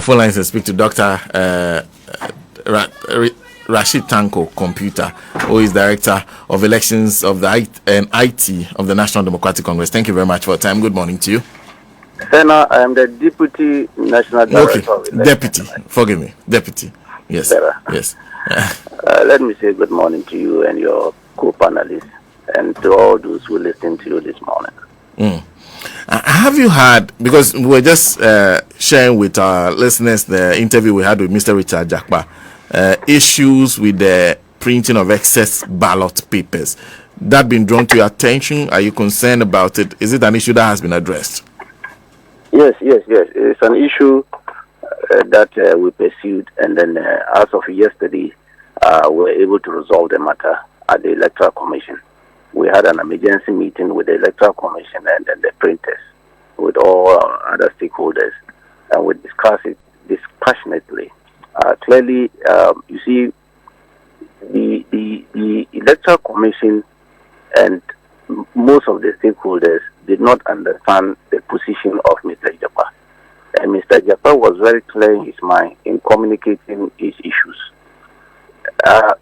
phone lines and speak to Dr. Rashid Tanko Computer, who is Director of Elections of the IT of the National Democratic Congress. Thank you very much for your time. Good morning to you. Senna, I am the Deputy National Director of Elections. Deputy. Forgive me. Deputy. Yes. Sarah. Yes. Let me say good morning to you and your co-panelists and to all those who listen to you this morning. Have you had, because we were just sharing with our listeners the interview we had with Mr. Richard Jakpa, issues with the printing of excess ballot papers. That been drawn to your attention? Are you concerned about it? Is it an issue that has been addressed? Yes. It's an issue that we pursued, and then as of yesterday, we were able to resolve the matter at the Electoral Commission. We had an emergency meeting with the Electoral Commission and then the printers, with all our other stakeholders, and we discussed it dispassionately. Clearly, you see, the Electoral Commission and most of the stakeholders did not understand the position of Mr. Jakpa. And Mr. Jakpa was very clear in his mind in communicating his issues.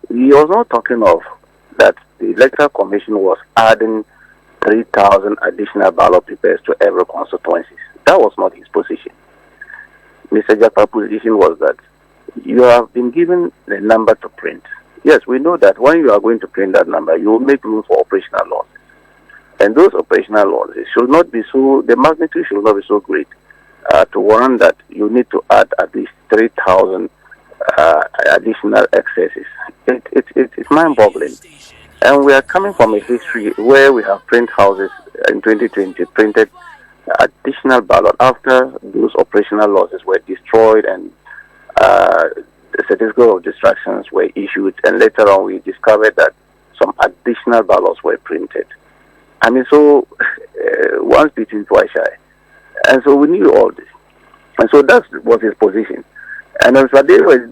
He was not talking of that the Electoral Commission was adding 3,000 additional ballot papers to every constituency. That was not his position. Mr. Jakpa's position was that you have been given the number to print. Yes, we know that when you are going to print that number, you will make room for operational losses. And those operational losses should not be so, the magnitude should not be so great to warrant that you need to add at least 3,000 additional excesses. It's mind-boggling. And we are coming from a history where we have print houses in 2020 printed additional ballot after those operational losses were destroyed and the certificate of distractions were issued, and later on we discovered that some additional ballots were printed. I mean, so once beaten, twice shy. And so we knew all this. And so that was his position. And as they were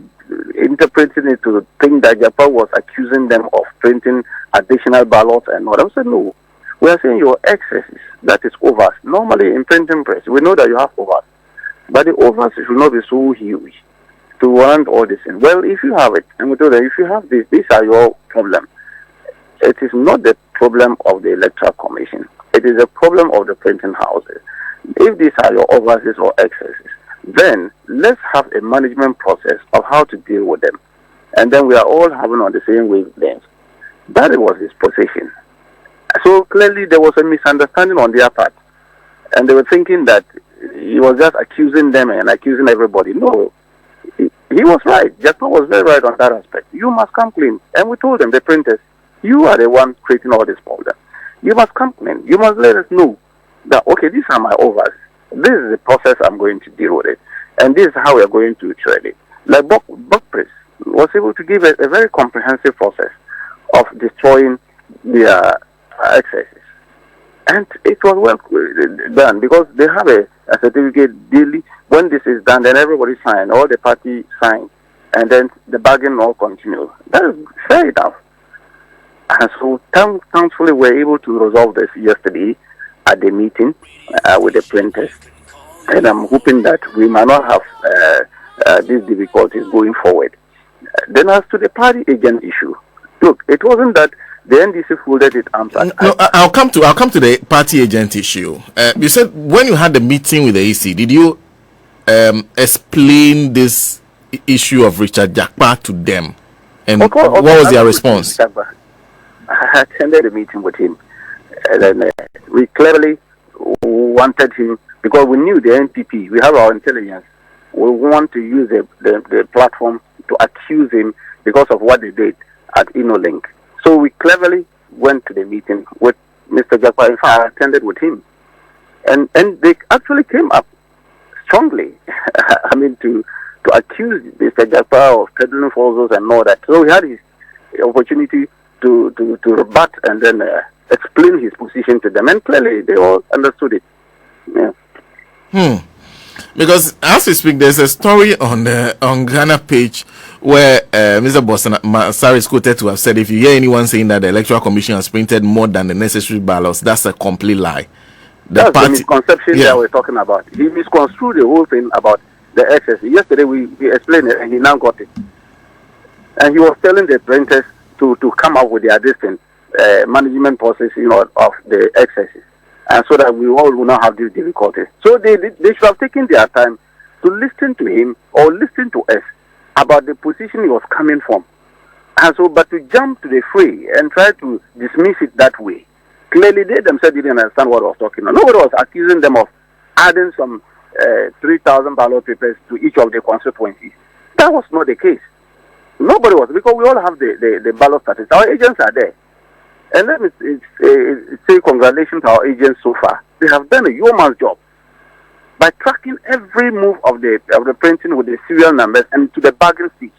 interpreting it to think that Jakpa was accusing them of printing additional ballots and what. I said, no. We are saying your excesses, that is overs. Normally in printing press, we know that you have overs. But the overs should not be so huge to warrant all this. Well, if you have it, and we told them, if you have this, these are your problem. It is not the problem of the Electoral Commission. It is a problem of the printing houses. If these are your overseas or excesses, then let's have a management process of how to deal with them. And then we are all having on the same wavelength. That was his position. So clearly there was a misunderstanding on their part. And they were thinking that he was just accusing them and accusing everybody. No, he was right. Jakpa was very right on that aspect. You must come clean. And we told them, the printers, you are the one creating all this problem. You must come clean. You must let us know that, okay, these are my overs. This is the process I'm going to deal with it. And this is how we are going to treat it. Like Buck Press was able to give a very comprehensive process of destroying their excesses. And it was well done because they have a certificate daily. When this is done, then everybody sign, all the party sign, and then the bargain all continue. That is fair enough. And so thankfully we were able to resolve this yesterday at the meeting with the printers. And I'm hoping that we might not have these difficulties going forward. Then as to the party agent issue, look, it wasn't that the NDC folded it arms. No, I'll come to the party agent issue. You said when you had the meeting with the EC, did you explain this issue of Richard Jakpa to them? And what was their response? I attended the meeting with him. And then we clearly wanted him, because we knew the NPP, we have our intelligence. We want to use the platform to accuse him because of what they did at InnoLink. So we cleverly went to the meeting with Mr. Jakpa. In fact, I attended with him. And they actually came up strongly, I mean, to accuse Mr. Jakpa of peddling falsehoods and all that. So he had his opportunity to rebut and then explain his position to them. And clearly, they all understood it. Yeah. Because as we speak, there's a story on Ghana page where Mr. Bossana is quoted to have said, if you hear anyone saying that the Electoral Commission has printed more than the necessary ballots, that's a complete lie. That's the misconception that we're talking about. He misconstrued the whole thing about the excess. Yesterday we explained it, and he now got it. And he was telling the printers to come up with their distant management process, of the excesses, and so that we all will not have these difficulties. So they should have taken their time to listen to him or listen to us about the position he was coming from. And so, but to jump to the fray and try to dismiss it that way, clearly they themselves didn't understand what I was talking about. Nobody was accusing them of adding some 3,000 ballot papers to each of the constituencies. That was not the case. Nobody was, because we all have the ballot statistics. Our agents are there. And let me say congratulations to our agents so far. They have done a yeoman's job by tracking every move of the printing with the serial numbers and to the bargain stage.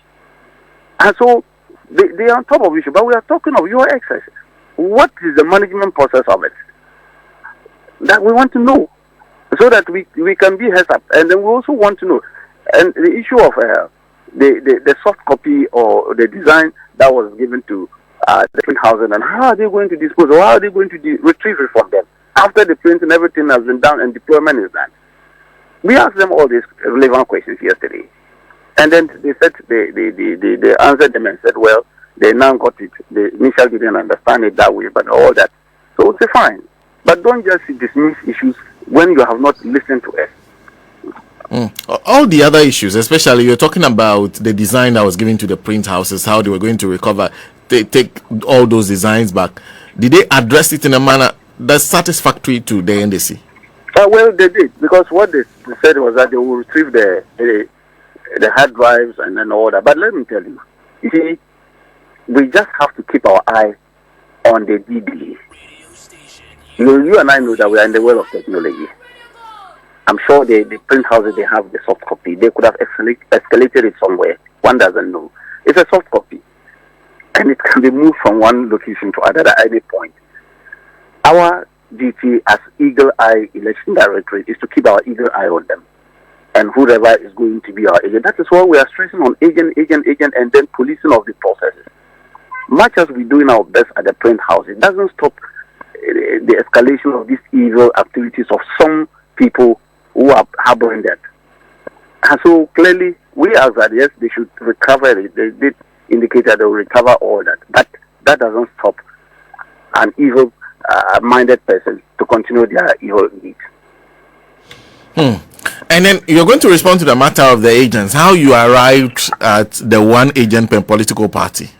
And so they are on top of issue, but we are talking of your excesses. What is the management process of it? That we want to know, so that we can be heads up. And then we also want to know, and the issue of the soft copy or the design that was given to the print houses, and how are they going to dispose, or how are they going to retrieve it from them after the print and everything has been done and deployment is done? We asked them all these relevant questions yesterday, and then they said they answered them and said, well, they now got it. They initially didn't understand it that way, but all that. So it's fine, but don't just dismiss issues when you have not listened to us. All the other issues, especially you're talking about the design that was given to the print houses, how they were going to recover, they take all those designs back. Did they address it in a manner that's satisfactory to the NDC? Well, they did, because what they said was that they will retrieve the hard drives and then all that. But let me tell you, see, we just have to keep our eye on the DBA. You and I know that we are in the world of technology. I'm sure the print houses, they have the soft copy. They could have escalated it somewhere. One doesn't know. It's a soft copy, and it can be moved from one location to another at any point. Our duty as Eagle Eye Election Directorate is to keep our eagle eye on them, and whoever is going to be our agent. That is why we are stressing on agent, and then policing of the processes. Much as we're doing our best at the print house, it doesn't stop the escalation of these evil activities of some people who are harboring that. And so clearly, we ask that yes, they should recover it. They did indicate that they will recover all that. But that doesn't stop an evil minded person to continue their evil deeds. And then you're going to respond to the matter of the agents, how you arrived at the one agent per political party.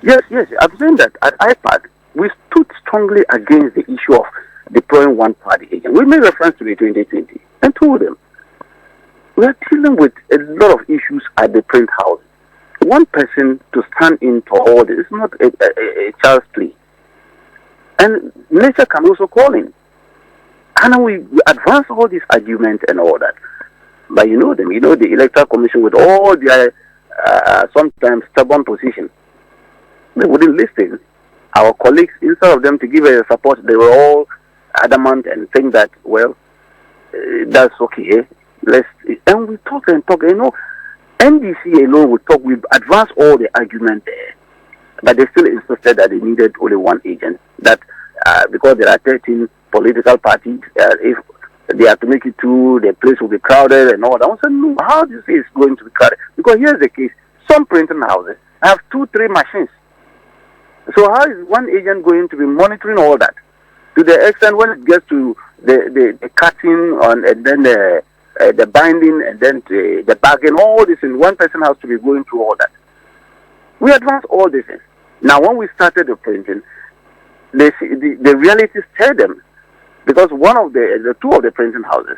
Yes, I've seen that at IPAD. We stood strongly against the issue of deploying one party agent. We made reference to the 2020 and told them we are dealing with a lot of issues at the print house. One person to stand in for all this is not a child's play. And nature can also call in. And we advance all these arguments and all that. But you know them, the Electoral Commission with all their sometimes stubborn position. They wouldn't listen. Our colleagues, instead of them to give a support, they were all adamant and think that, well, that's okay. And we talk and talk. NDC alone would talk. We advance all the argument there, but they still insisted that they needed only one agent. That because there are 13 political parties, if they have to make it to the place will be crowded and all that. I said, no, how do you say it's going to be crowded? Because here's the case: some printing houses have 2-3 machines. So how is one agent going to be monitoring all that? To the extent when it gets to the cutting on, and then the binding, and then the bagging, all this, and one person has to be going through all that. We advance all this. Now, when we started the printing, the reality scared them, because one of the two of the printing houses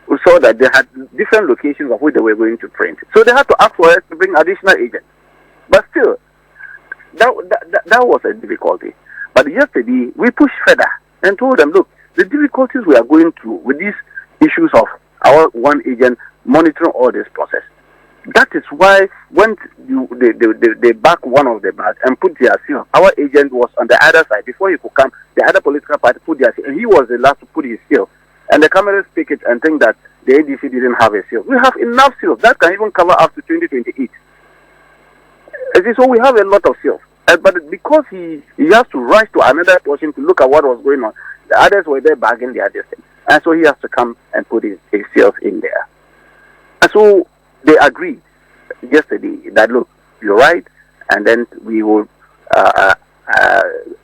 we saw that they had different locations of which they were going to print. So they had to ask for us to bring additional agents. But still, that was a difficulty. But yesterday, we pushed further and told them, look, the difficulties we are going through with these issues of our one agent monitoring all this process. That is why when they back one of the bags and put their seal, our agent was on the other side. Before he could come, the other political party put their seal, and he was the last to put his seal. And the cameras take it and think that the NDC didn't have a seal. We have enough seals. That can even cover up to 2028. So we have a lot of seals. But because he has to rush to another portion to look at what was going on, the others were there bagging their distance. And so he has to come and put his seals in there. And so they agreed yesterday that, look, you're right, and then we will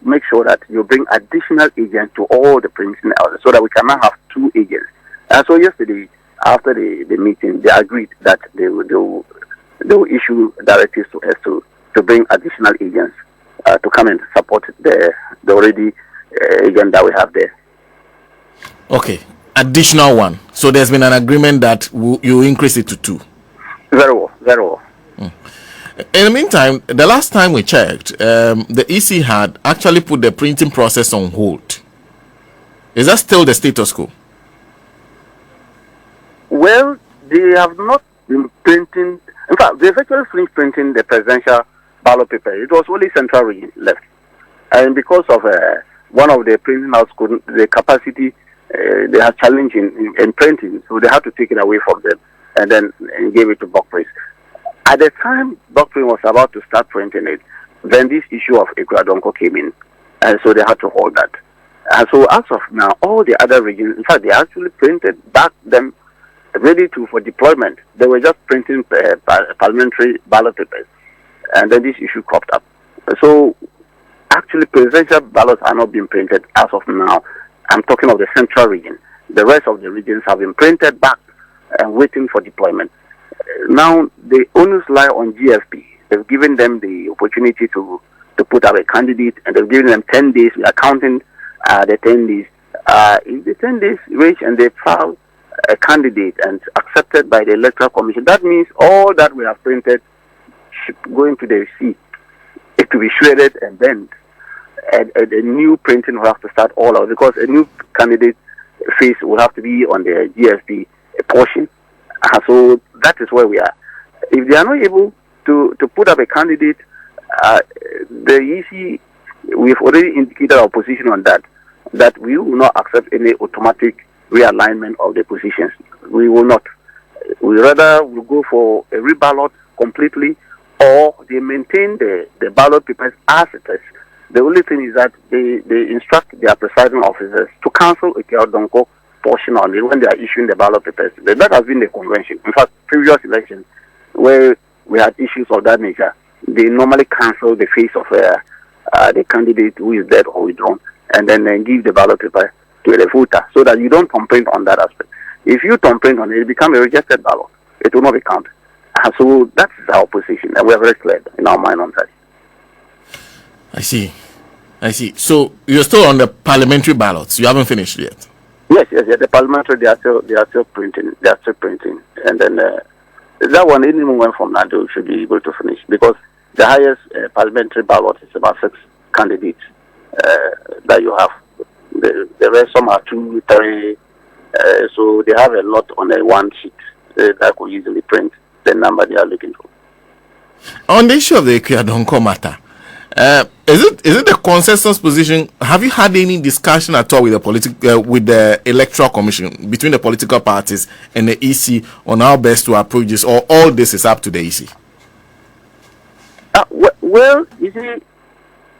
make sure that you bring additional agents to all the printing houses so that we cannot have 2 agents. And so yesterday, after the meeting, they agreed that they will issue directives to us to bring additional agents to come and support the already agent that we have there. Okay, additional one. So there's been an agreement that you increase it to 2. Very well, very well. In the meantime, the last time we checked, the EC had actually put the printing process on hold. Is that still the status quo? Well, they have not been printing. In fact, they've actually finished printing the presidential ballot paper. It was only Central Region left. And because of one of the printing houses couldn't, the capacity, they had challenge in printing, so they had to take it away from them and then gave it to Buckface. At the time Buckface was about to start printing it, then this issue of Ekwadonko came in, and so they had to hold that. And so as of now, all the other regions, in fact, they actually printed back them ready for deployment. They were just printing parliamentary ballot papers, and then this issue cropped up. So actually, presidential ballots are not being printed as of now. I'm talking of the Central Region. The rest of the regions have been printed back and waiting for deployment. Now, the onus lie on GFP. They've given them the opportunity to put up a candidate, and they've given them 10 days. We are counting the 10 days. If the 10 days reach and they file a candidate and accepted by the Electoral Commission, that means all that we have printed should go into the sea. It will be shredded and bent. And a new printing will have to start all out because a new candidate face will have to be on the GFP portion. So that is where we are. If they are not able to put up a candidate, the EC, we've already indicated our position on that we will not accept any automatic realignment of the positions. We will not. We rather will go for a reballot completely, or they maintain the ballot papers as it is. The only thing is that they instruct their presiding officers to cancel a Donko portion only when they are issuing the ballot papers. That has been the convention. In fact, previous elections where we had issues of that nature, they normally cancel the face of the candidate who is dead or withdrawn, and then give the ballot paper to the voter so that you don't complain on that aspect. If you complain on it, it becomes a rejected ballot. It will not be counted. So that's our position, and we are very clear in our mind on that. I see. So you're still on the parliamentary ballots. You haven't finished yet. Yes. The parliamentary, they are still printing. And then that one, any moment from now, they should be able to finish because the highest parliamentary ballot is about 6 candidates that you have. The rest, some are 2, 3. So they have a lot on a one sheet that could easily print the number they are looking for. On the issue of the Ekwadonko matter, is it the consensus position? Have you had any discussion at all with the Electoral Commission, between the political parties and the EC, on how best to approach this, or all this is up to the EC? Well, you see,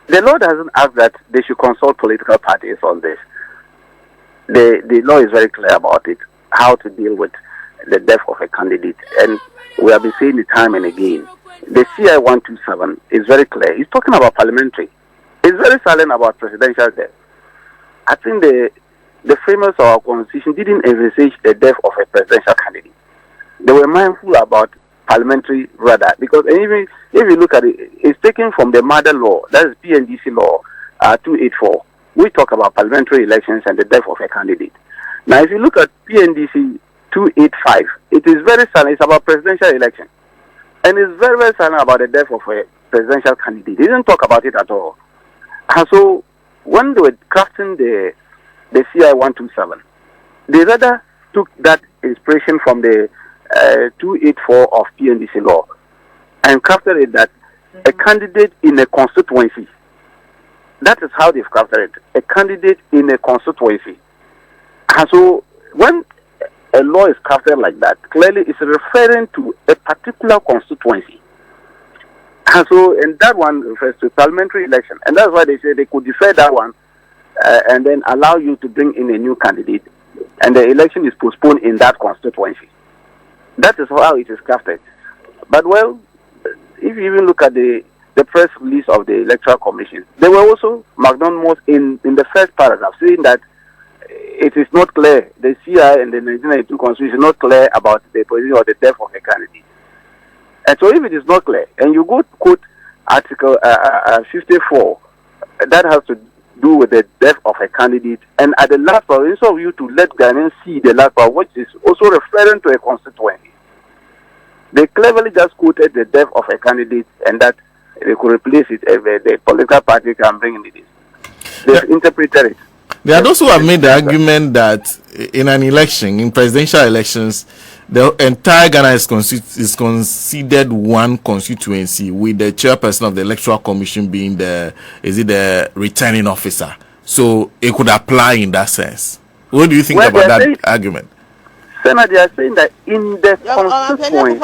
the law doesn't ask that they should consult political parties on this. The law is very clear about it, how to deal with the death of a candidate, and we have been saying it time and again. The CI 127 is very clear. It's talking about parliamentary. It's very silent about presidential death. I think the framers of our constitution didn't envisage the death of a presidential candidate. They were mindful about parliamentary rather, because even if you look at it, it's taken from the mother law, that is PNDC law 284. We talk about parliamentary elections and the death of a candidate. Now, if you look at PNDC 285, it is very silent. It's about presidential election. And it's very, very silent about the death of a presidential candidate. They didn't talk about it at all. And so when they were crafting the CI 127, they rather took that inspiration from the 284 of PNDC law and crafted it that a candidate in a constituency. That is how they've crafted it. A candidate in a constituency. And so when a law is crafted like that, clearly it's referring to a particular constituency. And so, and that one refers to parliamentary election. And that's why they say they could defer that one and then allow you to bring in a new candidate, and the election is postponed in that constituency. That is how it is crafted. But well, if you even look at the press release of the Electoral Commission, they were also magnanimous in the first paragraph, saying that it is not clear, the CI and the 1992 Constitution is not clear about the position or the death of a candidate. And so if it is not clear, and you go quote Article 54, that has to do with the death of a candidate, and at the last part, instead of you to let Ghanaians see the last part, which is also referring to a constituency, they cleverly just quoted the death of a candidate, and that they could replace it if the political party can bring in this. They've interpreted it. There are those who have made the argument that in an election, in presidential elections, the entire Ghana is considered one constituency, with the chairperson of the Electoral Commission being the returning officer. So it could apply in that sense. What do you think about that argument? Senator, they are saying that in the constituency.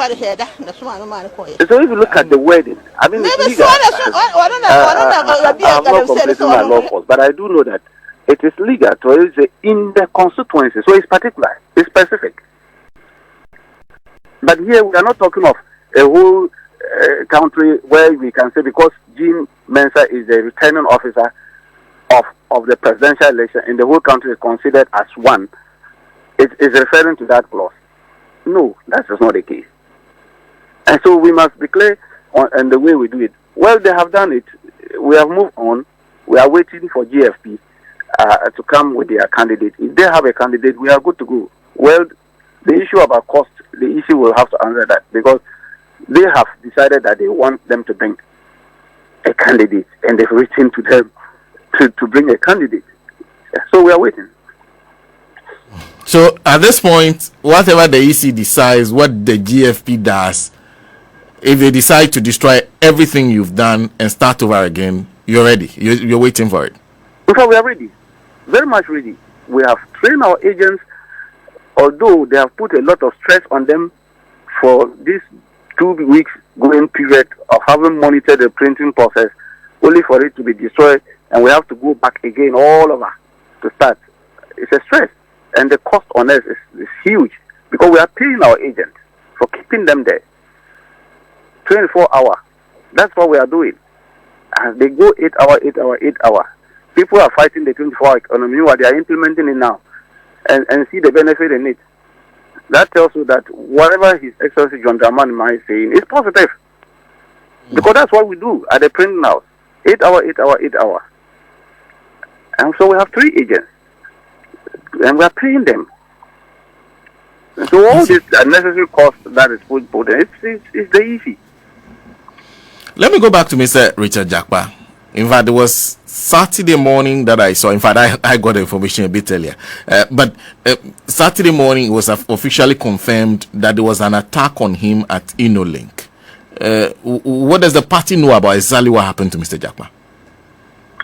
So if you look at the wording, I mean, it's legal. I'm not completing my law course, but I do know that it is legal to say in the constituency. So it's particular, it's specific. But here we are not talking of a whole country where we can say because Jean Mensa is the returning officer of the presidential election and the whole country is considered as one. It is referring to that clause. No, that is not the case. And so we must be clear on the way we do it. Well, they have done it. We have moved on. We are waiting for GFP to come with their candidate. If they have a candidate, we are good to go. Well, the issue about cost, the issue will have to answer that because they have decided that they want them to bring a candidate and they've written to them to bring a candidate. So we are waiting. So at this point, whatever the EC decides, what the GFP does, if they decide to destroy everything you've done and start over again, you're ready. You're waiting for it. Because we are ready, very much ready. We have trained our agents, although they have put a lot of stress on them for this 2 weeks going period of having monitored the printing process, only for it to be destroyed, and we have to go back again all over to start. It's a stress. And the cost on us is huge because we are paying our agents for keeping them there 24 hours. That's what we are doing. As they go 8 hours, 8 hours, 8 hours. People are fighting the 24-hour economy while they are implementing it now and see the benefit in it. That tells you that whatever His Excellency John Dramani Mahama is saying is positive. Because that's what we do at the printing house. 8 hours, 8 hours, 8 hours. And so we have 3 agents. And we are paying them. And so all this unnecessary cost that is put in, it's the easy. Let me go back to Mr. Richard Jakpa. In fact, it was Saturday morning that I saw. In fact, I got the information a bit earlier. But Saturday morning, it was officially confirmed that there was an attack on him at InnoLink. What does the party know about exactly what happened to Mr. Jakpa?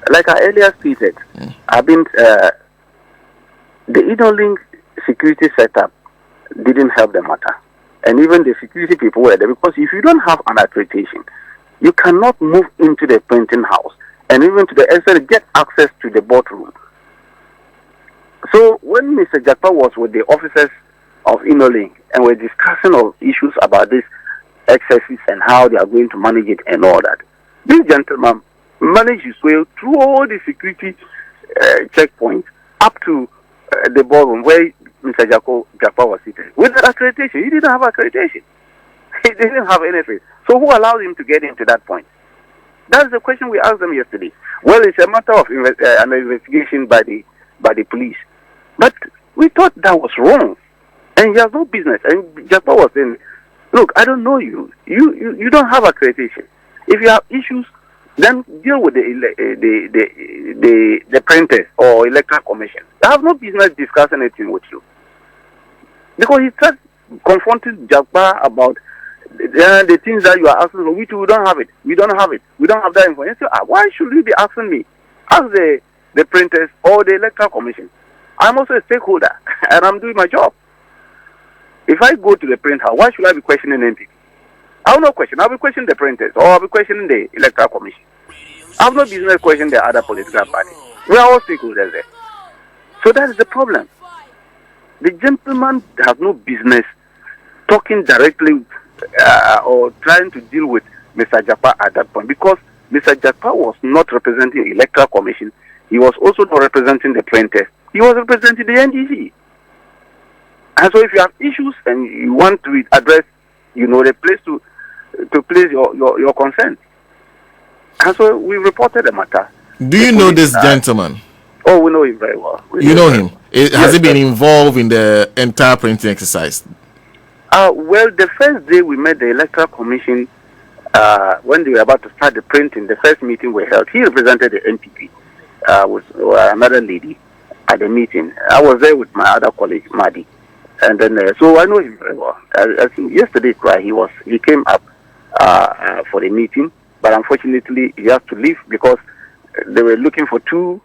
Like I earlier stated, I've been... the InnoLink security setup didn't help the matter. And even the security people were there because if you don't have an accreditation, you cannot move into the printing house and even to the extent get access to the boardroom. So when Mr. Jakpa was with the officers of InnoLink and we're discussing of issues about these excesses and how they are going to manage it and all that, this gentleman managed his way through all the security checkpoints up to the ballroom where Mr. Jakpa was seated. With the accreditation, he didn't have accreditation. He didn't have anything. So who allowed him to get into that point? That's the question we asked them yesterday. Well, it's a matter of an investigation by the police. But we thought that was wrong. And he has no business. And Jakpa was saying, look, I don't know you. You don't have accreditation. If you have issues, then deal with the printers or electoral commission. I have no business discussing anything with you. Because he started confronting Jakpa about the things that you are asking for. We don't have it. We don't have it. We don't have that information. So, why should you be asking me? Ask the printers or the electoral commission. I'm also a stakeholder and I'm doing my job. If I go to the print house, why should I be questioning NPP? I will not question. I will question the printers or I will question the electoral commission. I have no business questioning the other political parties. We are all stakeholders there. So that is the problem. The gentleman has no business talking directly or trying to deal with Mr. Jakpa at that point, because Mr. Jakpa was not representing the Electoral Commission. He was also not representing the printers. He was representing the NDC. And so if you have issues and you want to address, the place to place your consent. And so we reported the matter. Do you know this gentleman? Oh, we know him very well. You know him? Has he been involved in the entire printing exercise? Well, the first day we met the Electoral Commission, when they were about to start the printing, the first meeting we held, he represented the NPP with another lady at the meeting. I was there with my other colleague, Madi. And then, so I know him very well. I think yesterday, he came up for the meeting, but unfortunately, he has to leave because they were looking for two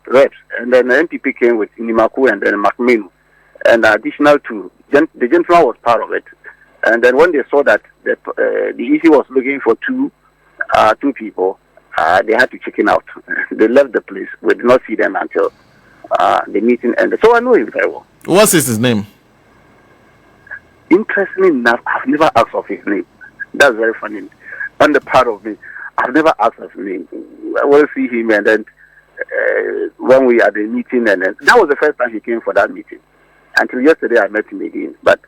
reps. And then the NPP came with Inimaku and then Macmenu. And additional to, the gentleman was part of it. And then when they saw that the EC was looking for two people, they had to chicken out. They left the place. We did not see them until the meeting ended. So I know him very well. What's his name? Interestingly enough, I've never asked of his name. That's very funny. On the part of me, I've never asked of his name. I will see him, and then when we had the meeting, and then that was the first time he came for that meeting. Until yesterday, I met him again, but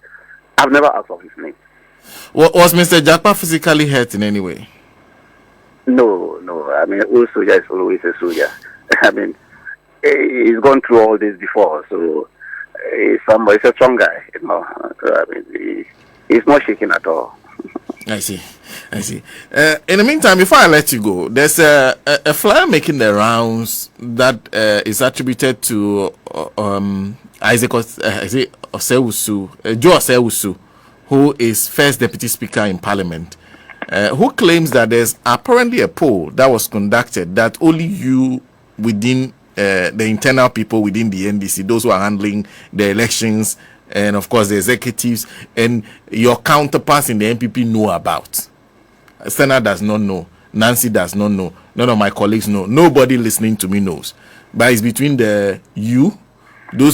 I've never asked of his name. Was Mr. Jakpa physically hurt in any way? No. I mean, old soldier is always a soldier. I mean, he's gone through all this before, so he's a strong guy. I mean, he's not shaking at all. I see. In the meantime, before I let you go, there's a flyer making the rounds that is attributed to Isaac Osewusu, Joe Osewusu, who is first deputy speaker in Parliament, who claims that there's apparently a poll that was conducted that only you within the internal people within the NDC, those who are handling the elections, and of course the executives and your counterparts in the NPP know about. Senna does not know. Nancy does not know. None of my colleagues know. Nobody listening to me knows. But it's between those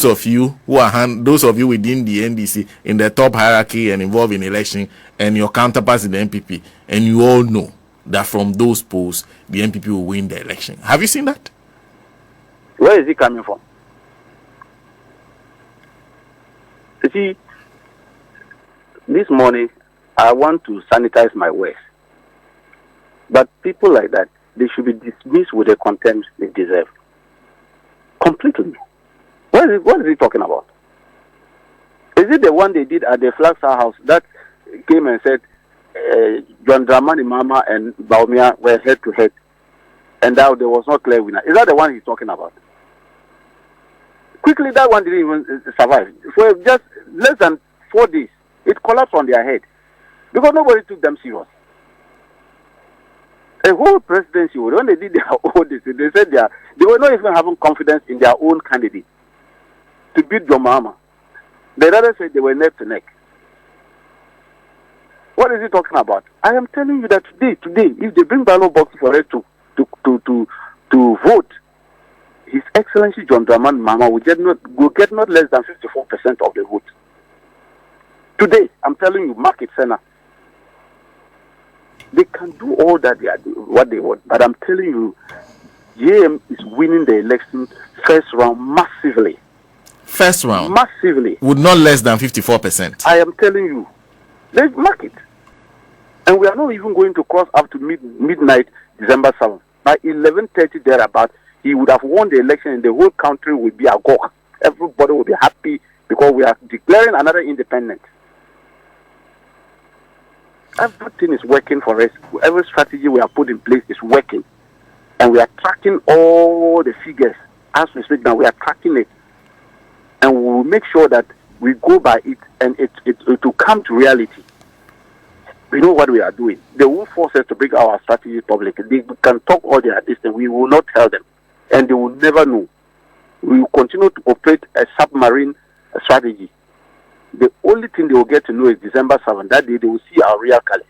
of you within the NDC in the top hierarchy and involved in election, and your counterparts in the NPP, and you all know that from those polls the NPP will win the election. Have you seen that? Where is he coming from? You see, this morning I want to sanitize my words, but people like that, they should be dismissed with the contempt they deserve. Completely. What is he talking about? Is it the one they did at the Flagstaff House that came and said John Dramani Mahama and Baumia were head to head, and now there was no clear winner? Is that the one he's talking about? Quickly, that one didn't even survive. For just less than 4 days, it collapsed on their head because nobody took them serious. A whole presidency, when they did their own, they said they were not even having confidence in their own candidate to beat John Mahama. They rather said they were neck to neck. What is he talking about? I am telling you that today, if they bring ballot box for us to vote, His Excellency John Dramani Mahama will get not less than 54% of the vote. Today, I'm telling you, mark it, Senna. They can do all that they are doing, what they want, but I'm telling you, JM is winning the election first round massively. First round? Massively. With not less than 54%. I am telling you. Let's mark it. And we are not even going to cross up to midnight, December 7th. By 11:30 thereabout, he would have won the election and the whole country would be agog. Everybody will be happy because we are declaring another independent. Everything is working for us. Every strategy we have put in place is working. And we are tracking all the figures. As we speak now, we are tracking it. And we will make sure that we go by it and it will come to reality. We know what we are doing. They will force us to bring our strategy public. They can talk all their distance. We will not tell them. And they will never know. We will continue to operate a submarine strategy. The only thing they will get to know is December 7th. That day they will see our real colors.